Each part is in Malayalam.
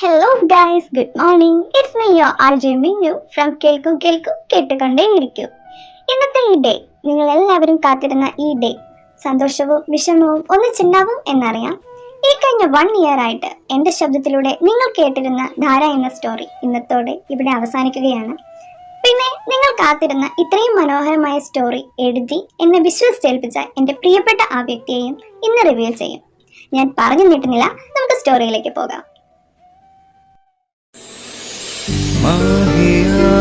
Hello guys, good morning. It's me your RJ Minnu from കേൾക്കൂ കേൾക്കൂ കേട്ടുകൊണ്ടേയിരിക്കൂ. ഇന്നത്തെ ഈ ഡേ, നിങ്ങൾ എല്ലാവരും കാത്തിരുന്ന ഈ ഡേ, സന്തോഷവും വിഷമവും ഒന്നിച്ചുണ്ടാവും എന്നറിയാം. ഈ കഴിഞ്ഞ 1 ഇയർ ആയിട്ട് എൻ്റെ ശബ്ദത്തിലൂടെ നിങ്ങൾ കേട്ടിരുന്ന ധാര എന്ന സ്റ്റോറി ഇന്നത്തോടെ ഇവിടെ അവസാനിക്കുകയാണ്. പിന്നെ നിങ്ങൾ കാത്തിരുന്ന ഇത്രയും മനോഹരമായ സ്റ്റോറി എഴുതി എന്നെ വിശ്വസിച്ചേൽപ്പിച്ച എൻ്റെ പ്രിയപ്പെട്ട ആ വ്യക്തിയെയും ഇന്ന് റിവീൽ ചെയ്യും. ഞാൻ പറഞ്ഞു നീട്ടുന്നില്ല, നമുക്ക് സ്റ്റോറിയിലേക്ക് പോകാം. माहिया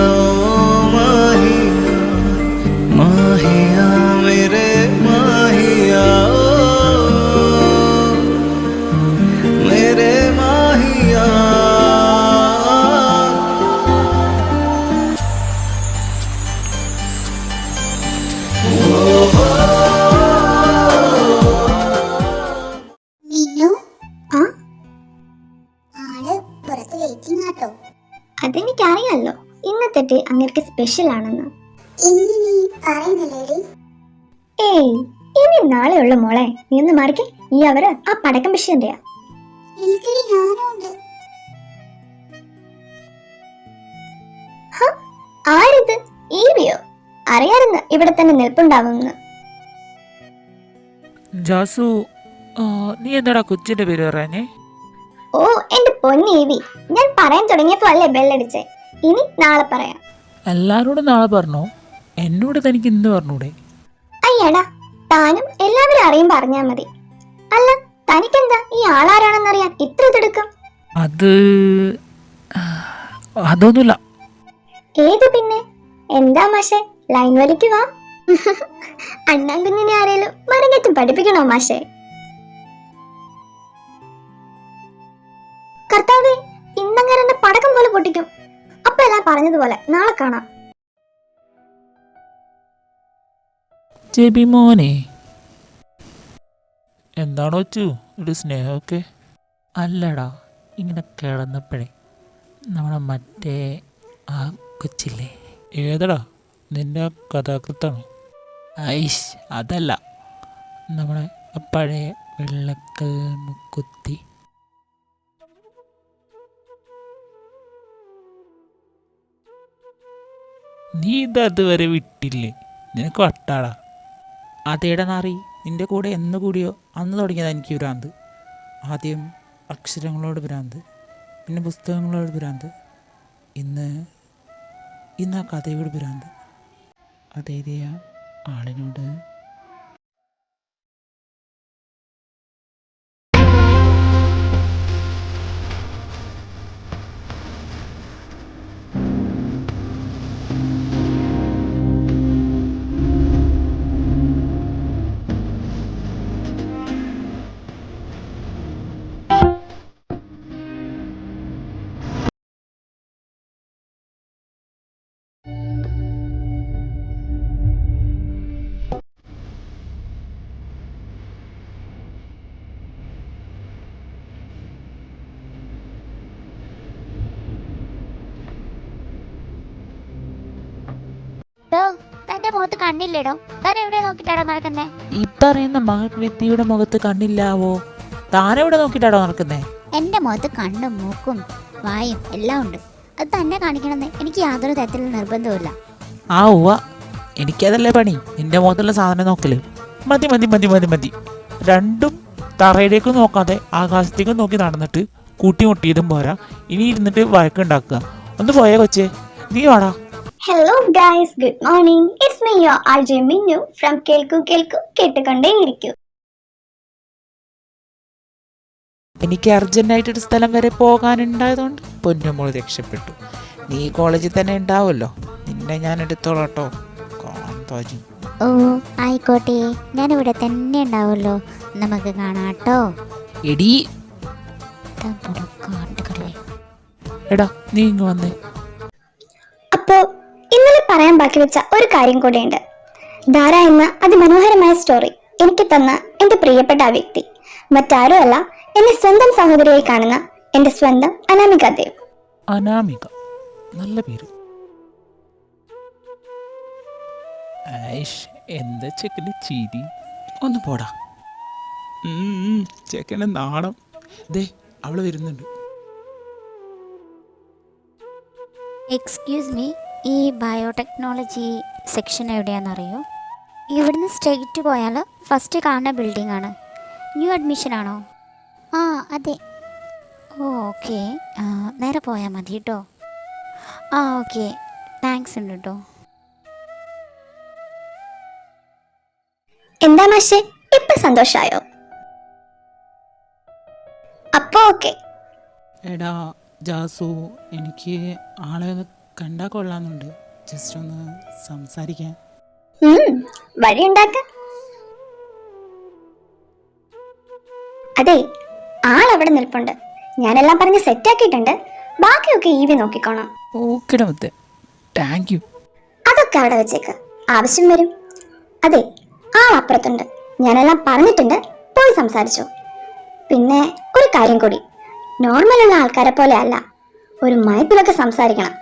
ओ माहिया माहिया मेरे माहिया ओ मेरे माहिया മിന്നു ആ, ആള് പുറത്ത് വെയിറ്റിംഗ് ആട്ടോ. അതെനിക്കറിയാലോ, ഇന്നത്തെ ഡേ അങ്ങേർക്ക് സ്പെഷ്യൽ ആണെന്ന്. ഇന്ന് നീ പറയുന്നില്ലേടി? ഏയ്, ഇനി നാളെയുള്ള മോളെ, നീ ഒന്ന് മാറിക്കേ. ഈ അവര് ആ പടക്കം പിശന്റെയാ. എനിക്കൊരു ഞാനുണ്ട്. ആരിത്? ഈവിയോ? അറിയാറുന്ന് ഇവിടെ തന്നെ നിൽപ്പുണ്ടാവുമെന്ന്. ജാസു, നീ എന്താടാ കൊച്ചിന്റെ പേര് പറയാഞ്ഞേ? ഓ എന്റെ പൊന്നീവി, ഞാൻ പറയാൻ തുടങ്ങിയപ്പോ അല്ലേ ബെല്ലടിച്ചേ. ഇനി നാളെ പറയാം. എല്ലാരോടും നാളെ പറഞ്ഞോ, എന്നോട് തനിക്ക് ഇന്ന് പറഞ്ഞൂടെ? അയ്യടാ, താനും എല്ലാവരും അറിയുമ്പോ അറിഞ്ഞാ മതി. അല്ല, തനിക്കെന്താ ഈ ആളാരാണെന്നറിയാൻ ഇത്ര തിടുക്കം? അത് അതൊന്നുമില്ല. ഏത് പിന്നെ? എന്താ മാഷെ, ലൈൻ വലിക്കുവാ? അണ്ണാൻ കുഞ്ഞിനെ ആരേലും മരങ്ങേറ്റം പഠിപ്പിക്കണോ മാഷെ? കർത്താവേ, ഇന്നങ്ങനെ എന്നെ പടക്കം പോലെ പൊട്ടിക്കും. അപ്പൊ എല്ലാം പറഞ്ഞതുപോലെ നാളെ കാണാം. ജെബി മോനെ, എന്താണോ വെച്ചു ഒരു സ്നേഹമൊക്കെ? അല്ലടാ, ഇങ്ങനെ കിടന്നപ്പോഴേ നമ്മളെ മറ്റേ ആ കൊച്ചില്ലേ? ഏതടാ, നിന്റെ കഥാകൃത്താണോ? ഐഷ്, അതല്ല, നമ്മളെ പഴയ വെള്ളക്കൽ മുക്കുത്തി. നീ ഇതുവരെ വിട്ടില്ലേ? നിനക്ക് വട്ടാടാ. അതേടാ നാറി, നിന്റെ കൂടെ എന്ന് കൂടിയോ അന്ന് തുടങ്ങിയതാ എനിക്ക് ഭ്രാന്ത്. ആദ്യം അക്ഷരങ്ങളോട് ഭ്രാന്ത്, പിന്നെ പുസ്തകങ്ങളോട് ഭ്രാന്ത്, ഇന്ന് ഇന്ന് ആ കഥയോട് ഭ്രാന്ത്. അതേതെയാ ആളിനോട്? തന്റെ മുഖത്ത് കണ്ണില്ലേടോ? താൻ എവിടെ നോക്കിട്ടാടോ നടക്കുന്നേ? ഈ പറയുന്ന മഹത് വ്യക്തിയുടെ മുഖത്ത് കണ്ണില്ലാവോ? താനെവിടെ നോക്കിയിട്ടാണോ നടക്കുന്നേ? എന്റെ മുഖത്ത് കണ്ണും മൂക്കും വായും എല്ലാം ഉണ്ട്. അത് തന്നെ കാണിക്കണമെന്ന് എനിക്ക് യാതൊരു തരത്തിലുള്ള നിർബന്ധവുമില്ല. ആ ഉവ്വ, എനിക്കതല്ലേ പണി, നിന്റെ മുഖത്തുള്ള സാധനം നോക്കല്. മതി മതി മതി മതി മതി. രണ്ടും തറയിലേക്കും നോക്കാതെ ആകാശത്തേക്കും നോക്കി നടന്നിട്ട് കൂട്ടിമുട്ടിയതും പോരാ, ഇനി ഇരുന്നിട്ട് വഴക്കുണ്ടാക്കുക. ഒന്ന് പോയേ കൊച്ചേ, നീ വാടാ. Hello guys, good morning. It's me your RJ Minnu from കേൾക്കൂ കേൾക്കൂ കേട്ടുകൊണ്ടേയിരിക്കൂ. എനിക്ക് അർജന്റായിട്ടൊരു സ്ഥലം വരെ പോകാനുണ്ടായതുകൊണ്ട് പൊന്നുമോൾ രക്ഷപ്പെട്ടു. നീ കോളേജിൽ തന്നെ ഉണ്ടാവുമല്ലോ, നിന്നെ ഞാൻ എടുത്തോളാട്ടോ. കാന്താജി. ഓ ആയിക്കോട്ടെ, ഞാനിവിടെ തന്നെ ഉണ്ടാവുമല്ലോ, നമുക്ക് കാണാട്ടോ. എടീ, കാട്ടുകടവേ. എടാ നീ ഇങ്ങ് വന്നേ. അപ്പോ ഇന്നലെ പറയാൻ ബാക്കി വെച്ച ഒരു കാര്യം കൂടെയുണ്ട്. ധാര എന്ന അതിമനോഹരമായ സ്റ്റോറി എനിക്ക് തന്ന എന്റെ പ്രിയപ്പെട്ട ആ വ്യക്തി മറ്റാരും അല്ല, എന്നെ സ്വന്തം സഹോദരിയായി കാണുന്ന എന്റെ സ്വന്തം അനാമിക ദേവ്. അനാമിക, നല്ല പേര്. ഐഷ്, എന്താ ചെക്കന് ചിരി? ഒന്ന് പോടാ. ചെക്കനെ നാണം. ദേ, അവള് വരുന്നുണ്ട്. എക്സ്ക്യൂസ് മീ, ഈ ബയോടെക്നോളജി സെക്ഷൻ എവിടെയാണെന്നറിയോ? ഇവിടുന്ന് സ്ട്രെയിറ്റ് പോയാൽ ഫസ്റ്റ് കാണുന്ന ബിൽഡിംഗ് ആണ്. ന്യൂ അഡ്മിഷൻ ആണോ? ആ അതെ. ഓ ഓക്കെ, നേരെ പോയാൽ മതി കേട്ടോ. ആ ഓക്കെ, താങ്ക്സ് ഉണ്ട് കേട്ടോ. എന്താ മാഷെ, ഇപ്പൊ സന്തോഷായോ? അപ്പൊ ഓക്കെ. എടാ ജാസു, എനിക്ക് ആളെ ഒന്ന് കണ്ടാൽ കൊള്ളാമെന്നുണ്ട്. ജസ്റ്റ് ഒന്ന് സംസാരിക്കാൻ. വഴി ഉണ്ടാക്ക. അതെ, ആളവിടെ നിൽപ്പുണ്ട്. ഞാനെല്ലാം പറഞ്ഞ് സെറ്റാക്കിയിട്ടുണ്ട്. ബാക്കിയൊക്കെ ഈവി നോക്കിക്കോണം. ഓക്കെടാ മുത്തേ, താങ്ക് യു. അതൊക്കെ അവിടെ വെച്ചേക്ക്, ആവശ്യം വരും. അതെ, അപ്പുറത്തുണ്ട്. ഞാനെല്ലാം പറഞ്ഞിട്ടുണ്ട്, പോയി സംസാരിച്ചോ. പിന്നെ ഒരു കാര്യം കൂടി, നോർമലുള്ള ആൾക്കാരെ പോലെ അല്ല, ഒരു മയത്തിലൊക്കെ സംസാരിക്കണം.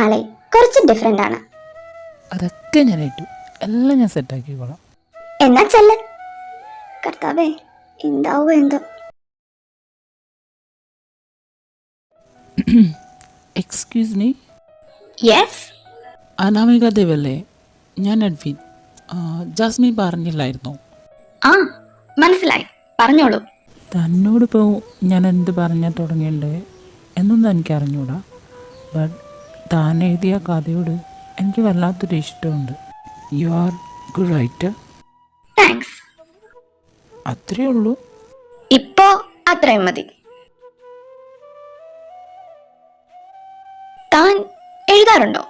ആളെ കുറച്ച് ഡിഫറെന്റ് ആണ്. അതൊക്കെ ഞാൻ ഏറ്റു, എല്ലാം ഞാൻ സെറ്റാക്കിക്കോളാം. എന്നാ ചെല്ല്. കർത്താവേ, എന്താവോ എന്തോ. Excuse me, yes. അനാമിക ദേവല്ലേ? ഞാൻ അഡ്വിൻ. ജാസ്മിൻ പറഞ്ഞില്ലായിരുന്നോ? ആ, മനസ്സിലായി, പറഞ്ഞോളൂ. തന്നോടിപ്പോൾ ഞാൻ എന്ത് പറഞ്ഞാൽ തുടങ്ങിയിട്ടുണ്ട് എന്നൊന്നും എനിക്ക് അറിഞ്ഞൂടാ. ബട്ട് താൻ എഴുതിയ കഥയോട് എനിക്ക് വല്ലാത്തൊരു ഇഷ്ടമുണ്ട്. You are good writer. Thanks. അത്രയേ ഉള്ളൂ. ഇപ്പോ അത്രയും മതി. താൻ എഴുതാറുണ്ടോ?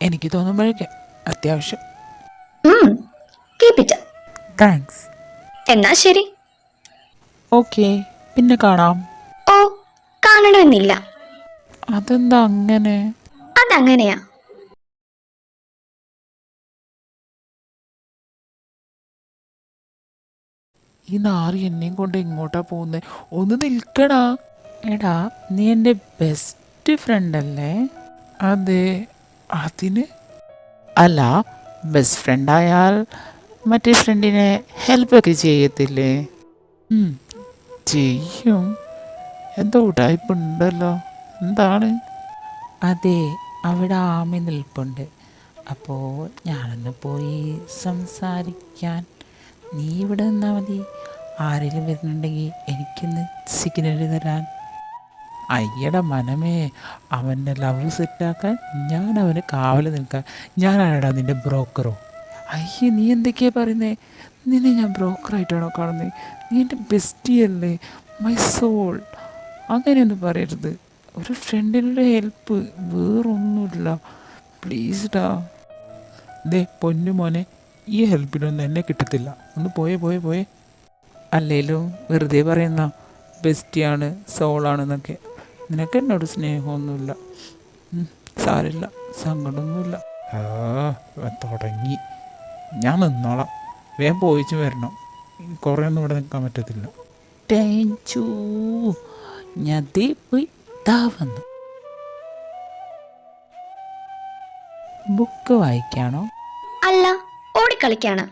എനിക്ക് തോന്നുമ്പോഴേക്കെ അത്യാവശ്യം. Keep it. താങ്ക്സ്. എന്നാ ശരി. ഓക്കെ, പിന്നെ കാണാം. ഓ, കാണണമെന്നില്ല. അതെന്താ അങ്ങനെ? അതങ്ങനെയാ. ഈ നാറി എന്നെയും കൊണ്ട് എങ്ങോട്ടാ പോകുന്നത്? ഒന്ന് നിൽക്കടാ. എടാ, നീ എൻ്റെ ബെസ്റ്റ് ഫ്രണ്ട് അല്ലേ? അതെ. അതിന് അല്ല, ബെസ്റ്റ് ഫ്രണ്ടായാൽ മറ്റേ ഫ്രണ്ടിനെ ഹെൽപ്പൊക്കെ ചെയ്യത്തില്ലേ? ചെയ്യും. എന്തോ ഉടായ്പുണ്ടല്ലോ. എന്താണ്? അതെ, അവിടെ ആമി നിൽപ്പുണ്ട്. അപ്പോൾ ഞാനൊന്ന് പോയി സംസാരിക്കാൻ. നീ ഇവിടെ നിന്നാൽ മതി. ആരെങ്കിലും വരുന്നുണ്ടെങ്കിൽ എനിക്കൊന്ന് സിഗ്നൽ തരാൻ. അയ്യട മനമേ, അവൻ്റെ ലവ് സെറ്റാക്കാൻ ഞാൻ അവന് കാവൽ നിൽക്കാൻ. ഞാനാടാ നിൻ്റെ ബ്രോക്കറോ? അയ്യേ, നീ എന്തൊക്കെയാ പറയുന്നേ? നിന്നെ ഞാൻ ബ്രോക്കറായിട്ടാണോ കാണുന്നത്? നീ എൻ്റെ ബെസ്റ്റിയല്ലേ, മൈ സോൾ. അങ്ങനെയൊന്നും പറയരുത്. ഒരു ഫ്രണ്ടിനൊരു ഹെൽപ്പ്, വേറൊന്നുമില്ല. പ്ലീസ് ഡാ. ദേ പൊന്നു മോനെ, ഈ ഹെൽപ്പിനൊന്നും എന്നെ കിട്ടത്തില്ല. ഒന്ന് പോയേ പോയേ പോയേ. അല്ലേലും വെറുതെ പറയുന്ന ബെസ്റ്റിയാണ്, സോളാണെന്നൊക്കെ. നിനക്ക് എന്നോട് സ്നേഹമൊന്നുമില്ല. സാരില്ല, സങ്കടമൊന്നുമില്ല. തുടങ്ങി. ഞാൻ നിന്നോളാം. വേഗം പോയിച്ച് വരണം. കുറേ ഒന്നും ഇവിടെ നിൽക്കാൻ പറ്റത്തില്ല. ടേഞ്ചു, ഞാൻ ദേ പോയി ദാ വന്നു. ബുക്ക് വായിക്കാണോ? അല്ല, ഓടിക്കളിക്കാണ്.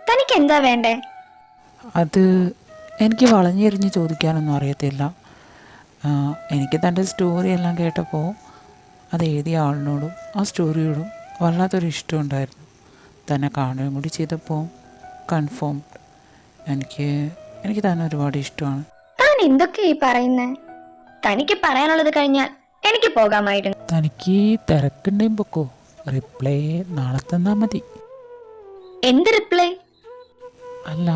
തനിക്ക് എന്താ വേണ്ടേ? അത് എനിക്ക് വളഞ്ഞെറിഞ്ഞ് ചോദിക്കാനൊന്നും അറിയത്തില്ല. എനിക്ക് തൻ്റെ സ്റ്റോറി എല്ലാം കേട്ടപ്പോൾ അത് എഴുതിയ ആളിനോടും ആ സ്റ്റോറിയോടും വല്ലാത്തൊരു ഇഷ്ടം ഉണ്ടായിരുന്നു. തന്നെ കാണുകയും കൂടി ചെയ്തപ്പോൾ കൺഫേം എനിക്ക് തന്നെ ഒരുപാട് ഇഷ്ടമാണ്. താൻ എന്തൊക്കെയാ ഈ പറയുന്നേ? തനിക്ക് പറയാനുള്ളത് കഴിഞ്ഞാൽ എനിക്ക് പോകാമായിരുന്നു. തനിക്ക് തിരക്കുണ്ടെങ്കിൽ പൊക്കോ. റിപ്ലൈ നാളെ തന്നാൽ മതി. എന്ത് റിപ്ലൈ? അല്ല,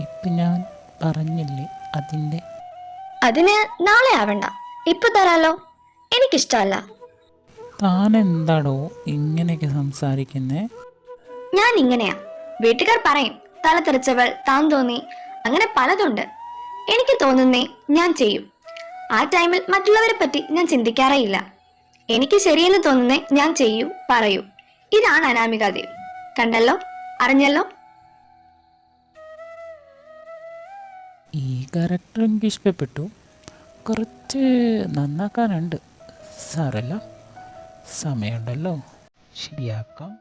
ഇപ്പം ഞാൻ പറഞ്ഞില്ലേ അതിന് നാളെ ആവണ്ട, ഇപ്പൊ തരാലോ. എനിക്കിഷ്ടമല്ല. താൻ എന്താടോ ഇങ്ങനെയൊക്കെ സംസാരിക്കുന്നേ? ഞാൻ ഇങ്ങനെയാ. വീട്ടുകാർ പറയും തല തെറിച്ചവൾ, താൻ തോന്നി, അങ്ങനെ പലതുണ്ട്. എനിക്ക് തോന്നുന്നേ ഞാൻ ചെയ്യും. ആ ടൈമിൽ മറ്റുള്ളവരെ പറ്റി ഞാൻ ചിന്തിക്കാറേ ഇല്ല. എനിക്ക് ശരിയെന്ന് തോന്നുന്നേ ഞാൻ ചെയ്യൂ, പറയൂ. ഇതാണ് അനാമിക ദേവ്. കണ്ടല്ലോ, അറിഞ്ഞല്ലോ. ഈ ക്യാരക്ടർ എനിക്ക് ഇഷ്ടപ്പെട്ടു. കുറച്ച് നന്നാക്കാനുണ്ട്. സാരല്ല, സമയമുണ്ടല്ലോ, ശരിയാക്കാം.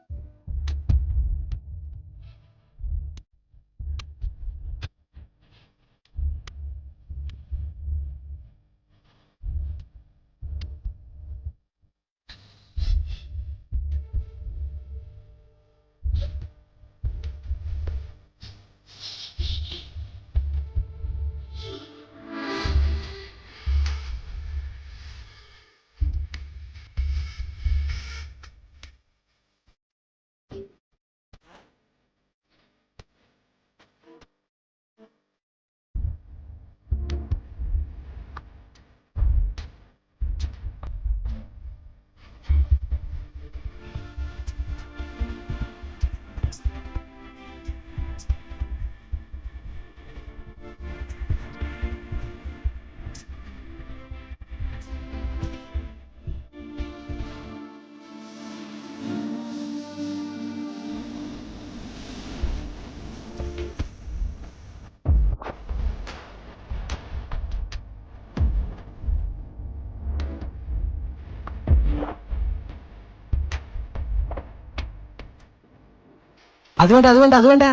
അത് വേണ്ട അത് വേണ്ട അത് വേണ്ട.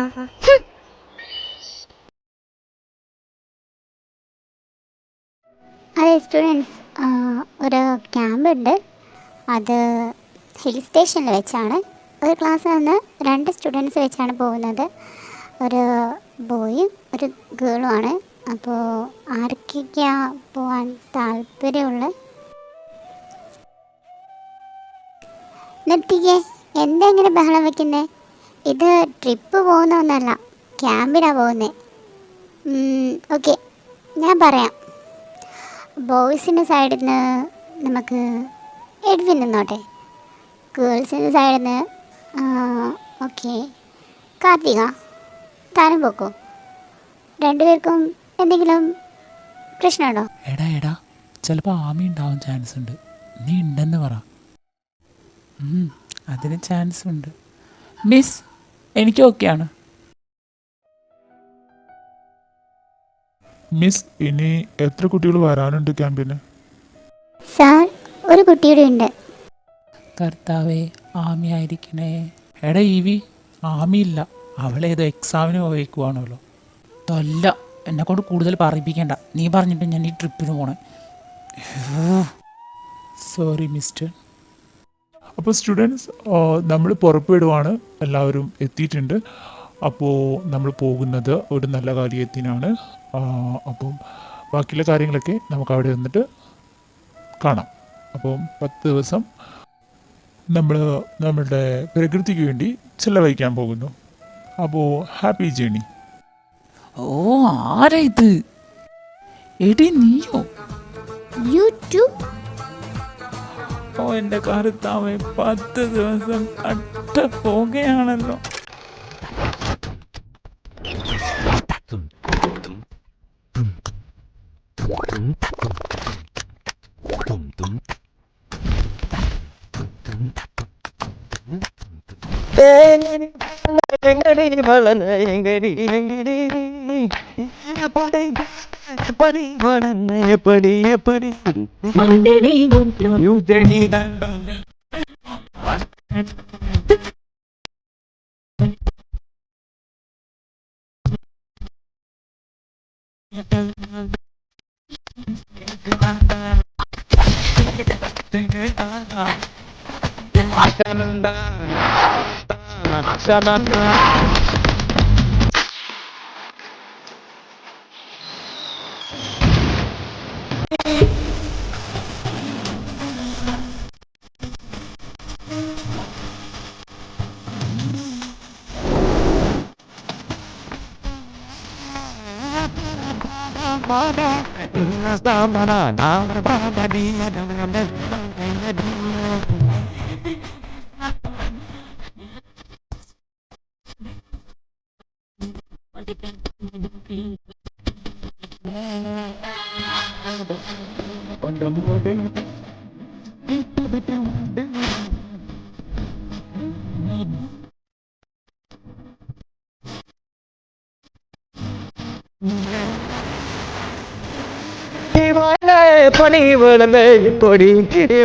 അതെ സ്റ്റുഡൻസ്, ഒരു ക്യാമ്പ് ഉണ്ട്. അത് ഹിൽ സ്റ്റേഷനിൽ വെച്ചാണ്. ഒരു ക്ലാസ്സിൽ നിന്ന് 2 സ്റ്റുഡൻസ് വെച്ചാണ് പോകുന്നത്. ഒരു ബോയും ഒരു ഗേളും ആണ്. അപ്പോൾ ആർക്കൊക്കെയാണ് പോകാൻ താല്പര്യമുള്ളത്? നിർത്തിക്കേ, എന്താ ഇങ്ങനെ ബഹളം വയ്ക്കുന്നത്? ഇത് ട്രിപ്പ് പോകുന്ന ഒന്നല്ല, ക്യാമ്പിനാണ് പോകുന്നത്. ഓക്കെ, ഞാൻ പറയാം. ബോയ്സിൻ്റെ സൈഡിൽ നിന്ന് നമുക്ക് എഡ്വിൻ നിന്നോട്ടെ. ഗേൾസിൻ്റെ സൈഡിൽ നിന്ന് ഓക്കെ കാർത്തിക, താനും പോക്കോ. 2 പേർക്കും എന്തെങ്കിലും പ്രശ്നമുണ്ടോ? എടാ ചിലപ്പോൾ ആമി ഉണ്ടാവാൻ ചാൻസ് ഉണ്ട്. നീ ഉണ്ടെന്ന് പറ. അതിന് ചാൻസ് ഉണ്ട് മിസ്. എനിക്ക് ഓക്കെയാണ് മിസ്. ഇനി എത്ര കുട്ടികൾ വരാനുണ്ട് ക്യാമ്പിന്? സാർ, ഒരു കുട്ടിയുടെ ഉണ്ട്. കർത്താവേ, ആമി ആയിരിക്കണേ. എടാ ഇവി, ആമിയില്ല, അവളേതോ എക്സാമിന് പോയേക്കുവാണല്ലോ. അല്ല, എന്നെക്കൊണ്ട് കൂടുതൽ പറയിപ്പിക്കേണ്ട. നീ പറഞ്ഞിട്ട് ഞാൻ ഈ ട്രിപ്പിന് പോണേ. Sorry mister. അപ്പോൾ സ്റ്റുഡൻസ്, നമ്മൾ പുറപ്പെടുവാണ്. എല്ലാവരും എത്തിയിട്ടുണ്ട്. അപ്പോൾ നമ്മൾ പോകുന്നത് ഒരു നല്ല കാര്യത്തിനാണ്. അപ്പം ബാക്കിയുള്ള കാര്യങ്ങളൊക്കെ നമുക്ക് അവിടെ നിന്നിട്ട് കാണാം. അപ്പം 10 ദിവസം നമ്മൾ നമ്മളുടെ പ്രകൃതിക്ക് വേണ്ടി ചിലവഴിക്കാൻ പോകുന്നു. അപ്പോൾ ഹാപ്പി ജേണി. ഓ, ആരാ ഇത്? എടി നീയോ? യൂട്യൂബ്. ഓ എൻ്റെ കറുത്താവേ, 10 ദിവസം അട്ട പോകുകയാണല്ലോ.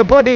പൊടി